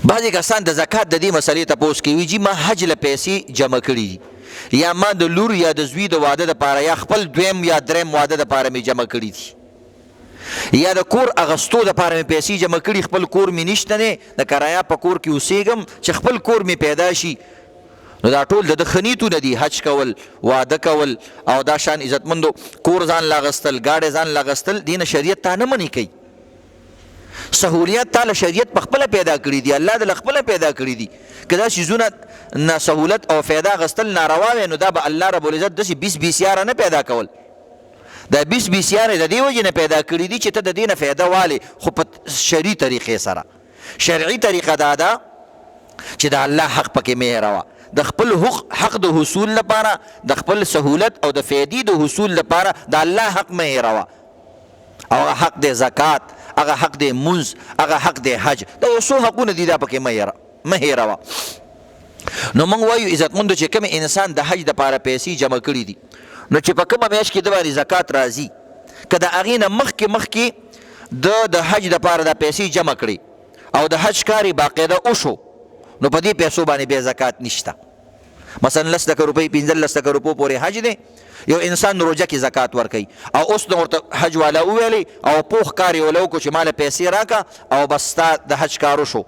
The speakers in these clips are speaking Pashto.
بعضې کسان د زکات د دې مسلې تپوس کوي جي ما حج له پیسې جمع کړي دي، یا ما د لور یا د زوی د واده دپاره یا خپل دویم یا دریم واده دپاره مې جمع کړي دي، یا د کور اغستو دپاره مې پیسې جمع کړي، خپل کور مې نشته دی، د کرایا په کور کې اوسېږم چې خپل کور مې پیدا شي. نو دا ټول د ده ښه نیتونه دي، حج کول، واده کول او دا شان عزتمندو کور ځان لاغستل، گاډې ځان لاغستل، دې نه شریعت تا نه منې کوي. سهولیت تا له شریعت په خپله پیدا کړي دي، الله د له خپله پیدا کړي دي. که دا شیزونه نه سهولت او فایده اخیستل ناروا وی، نو دا به الله رب العزت داسې 20 یاره نه پیدا کول. دا 20 یاره د دې وجې نه پیدا کړي دي چې ته د دې نه فایده والې، خو په شرعي طریقې سره. شرعي طریقه دا ده چې د الله حق پکې مه هېروه، د خپل حق د حصول لپاره، د خپل سهولت او د فایدې د حصول لپاره د الله حق مه هېروه. او هغه حق دی زکات، هغه حق دی منځ، هغه حق دی حج، دا یو څو حقونه دي، دا پکې مه هېروه. نو موږ وایو عزتمندو چې کوم انسان د حج دپاره پیسې جمع کړي دي، نو چې په کومه میاشت کې د باندې زکات راځي، که د هغې نه مخکې د حج دپاره دا پیسې جمع کړي او د حج کار یې باقاعده وشو، نو په دې پیسو باندې بیا زکات نشته. مثلا 10 لکه روپۍ 15 لکه روپو پورې حج دی، یو انسان روژه کې زکات ورکوي او اوس نو ورته حج والا وویلی او پوخ کار یې وله وکړو چې ماله پیسې راکړه او بس ستا د حج کار وشو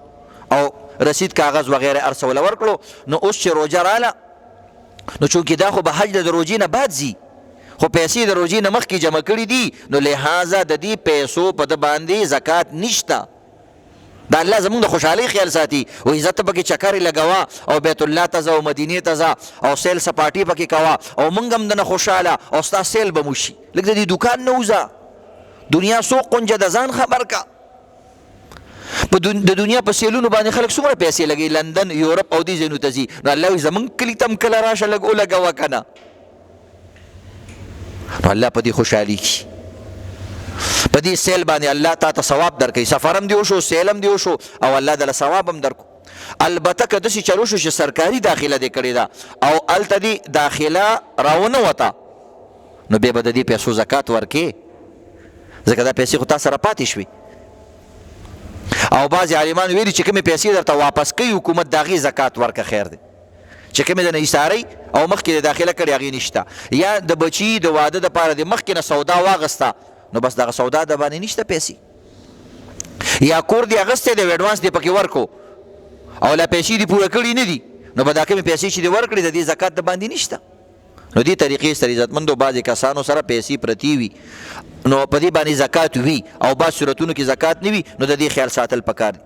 او رسید کاغذ وغیره هر څه وله ورکړو، نو اوس چې روژه راله نو چونکې دا خو به حج د روژې نه بعد ځي، خو پیسې د روژې نه مخکې جمع کړي دي، نو لہذا د دې پیسو په ده باندې زکات نشته. دا الله زمونږ د خوشحالۍ خیال ساتي، وایي زه ته پکې چکرې لګوه او بیت الله ته ځه او مدینې ته ځه او سیل سپاټي پکې کوه او موږ هم دنه خوشحاله او ستا سیل به مو شي. لږ د دې دوکان نه وځه، دنیا څو قنجه د ځان خبر که. د دنیا په سیلونو باندې خلک څومره پیسې لګوي، لندن، یورپ او دې ځایونو ته ځي. نو الله وایي زمونږ کلي ته هم کله راشه لږ ولګوه که نه. نو الله په دې خوشحالي کي، په دې سیل باندې الله تا ته ثواب درکوي، سفر هم دې وشو، سیل هم دې وشو او الله دله ثواب هم درکو. البته که داسې چلو شو چې سرکاري داخله دې کړې ده او هلته دې داخله راونه وته، نو بیا به د دې پیسو زکات ورکې، ځکه دا پیسې خو تا سره پاتې شوي. او بعضې عالمان ویلي چې کومې پیسې درته واپس کوي حکومت، د هغې زکات ورکه خیر دی. چې کومې دنه ایسارۍ او مخکې د داخله کړې هغې نشته، یا د بچي د واده دپاره د مخکې نه سودا واغسته، نو بس دغه سودا د باندې نشته پیسې، یا کور دی اغستی دی ایډوانس دی پکې ورکو او لا پیسې دی پوره کړي نه دي، نو به دا کومې پیسې چې دی ورکړي د دې زکات د باندې نشته. نو دې طریقې سره عزتمندو بعضې کسانو سره پیسې پرتې وي، نو په دې باندې زکات وي او بعض صورتونو کې زکات نه وي، نو د دې خیال ساتل پکار دي.